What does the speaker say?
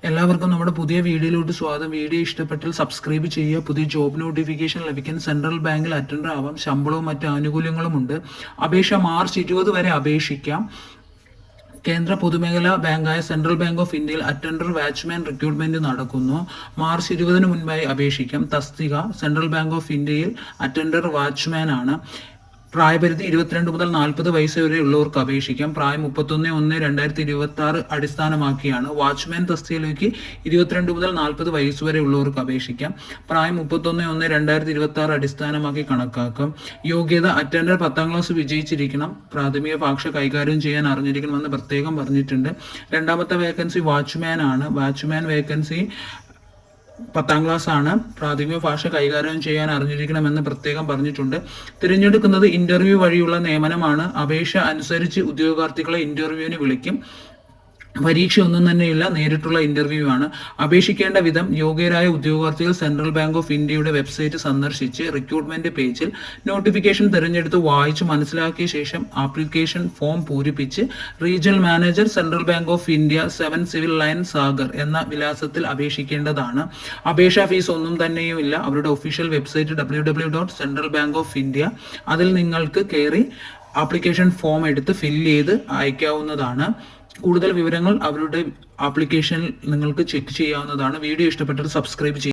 എല്ലാവർക്കും നമ്മുടെ പുതിയ വീഡിയോയിലോട്ട് സ്വാഗതം. വീഡിയോ ഇഷ്ടപ്പെട്ടാൽ സബ്സ്ക്രൈബ് ചെയ്യുക. പുതിയ ജോബ് നോട്ടിഫിക്കേഷൻ ലഭിക്കാൻ സെൻട്രൽ ബാങ്കിൽ അറ്റൻഡർ ആവാം. ശമ്പളവും മറ്റ് ആനുകൂല്യങ്ങളും ഉണ്ട്. അപേക്ഷ മാർച്ച് 20 വരെ അപേക്ഷിക്കാം. കേന്ദ്ര പൊതുമേഖലാ ബാങ്കായ സെൻട്രൽ ബാങ്ക് ഓഫ് ഇന്ത്യയിൽ അറ്റൻഡർ വാച്ച്മാൻ റിക്രൂട്ട്മെന്റ് നടക്കുന്നു. മാർച്ച് 20 മുൻപായി അപേക്ഷിക്കാം. തസ്തിക സെൻട്രൽ ബാങ്ക് ഓഫ് ഇന്ത്യയിൽ അറ്റൻഡർ വാച്ച്മാൻ ആണ്. പ്രായപരിധി 22 മുതൽ 40 വയസ്സ് വരെ ഉള്ളവർക്ക് അപേക്ഷിക്കാം. പ്രായം 31/1/2026 അടിസ്ഥാനമാക്കിയാണ്. വാച്ച്മാൻ തസ്തികയിലേക്ക് 22 മുതൽ 40 വയസ്സ് വരെ ഉള്ളവർക്ക് അപേക്ഷിക്കാം. പ്രായം 31/1/2026 അടിസ്ഥാനമാക്കി കണക്കാക്കും. യോഗ്യത അറ്റൻഡർ 10ാം ക്ലാസ് വിജയിച്ചിരിക്കണം. പ്രാഥമിക ഭാഷ കൈകാര്യം ചെയ്യാൻ അറിഞ്ഞിരിക്കണമെന്ന് പ്രത്യേകം പറഞ്ഞിട്ടുണ്ട്. രണ്ടാമത്തെ വേക്കൻസി വാച്ച്മാൻ ആണ്. വാച്ച്മാൻ വേക്കൻസി 10ാം ക്ലാസ് ആണ്. പ്രാഥമിക ഭാഷ കൈകാര്യം ചെയ്യാൻ അറിഞ്ഞിരിക്കണമെന്ന് പ്രത്യേകം പറഞ്ഞിട്ടുണ്ട്. തിരഞ്ഞെടുക്കുന്നത് ഇന്റർവ്യൂ വഴിയുള്ള നിയമനമാണ്. അപേക്ഷ അനുസരിച്ച് ഉദ്യോഗാർത്ഥികളെ ഇന്റർവ്യൂവിന് വിളിക്കും. പരീക്ഷ ഒന്നും തന്നെയില്ല, നേരിട്ടുള്ള ഇന്റർവ്യൂ ആണ്. അപേക്ഷിക്കേണ്ട വിധം യോഗ്യരായ ഉദ്യോഗാർത്ഥികൾ സെൻട്രൽ ബാങ്ക് ഓഫ് ഇന്ത്യയുടെ വെബ്സൈറ്റ് സന്ദർശിച്ച് റിക്രൂട്ട്മെന്റ് പേജിൽ നോട്ടിഫിക്കേഷൻ തിരഞ്ഞെടുത്ത് വായിച്ച് മനസ്സിലാക്കിയ ശേഷം ആപ്ലിക്കേഷൻ ഫോം പൂരിപ്പിച്ച് regional manager central bank of India 7 civil line Sagar എന്ന വിലാസത്തിൽ അപേക്ഷിക്കേണ്ടതാണ്. അപേക്ഷാ ഫീസ് ഒന്നും തന്നെയുമില്ല. അവരുടെ ഒഫീഷ്യൽ വെബ്സൈറ്റ് www.centralbankofIndia അതിൽ നിങ്ങൾക്ക് കയറി ആപ്ലിക്കേഷൻ ഫോം എടുത്ത് ഫില്ല് ചെയ്ത് അയക്കാവുന്നതാണ്. കൂടുതൽ വിവരങ്ങൾ അവരുടെ ആപ്ലിക്കേഷനിൽ നിങ്ങൾക്ക് ചെക്ക് ചെയ്യാവുന്നതാണ്. വീഡിയോ ഇഷ്ടപ്പെട്ടാൽ സബ്സ്ക്രൈബ് ചെയ്യുക.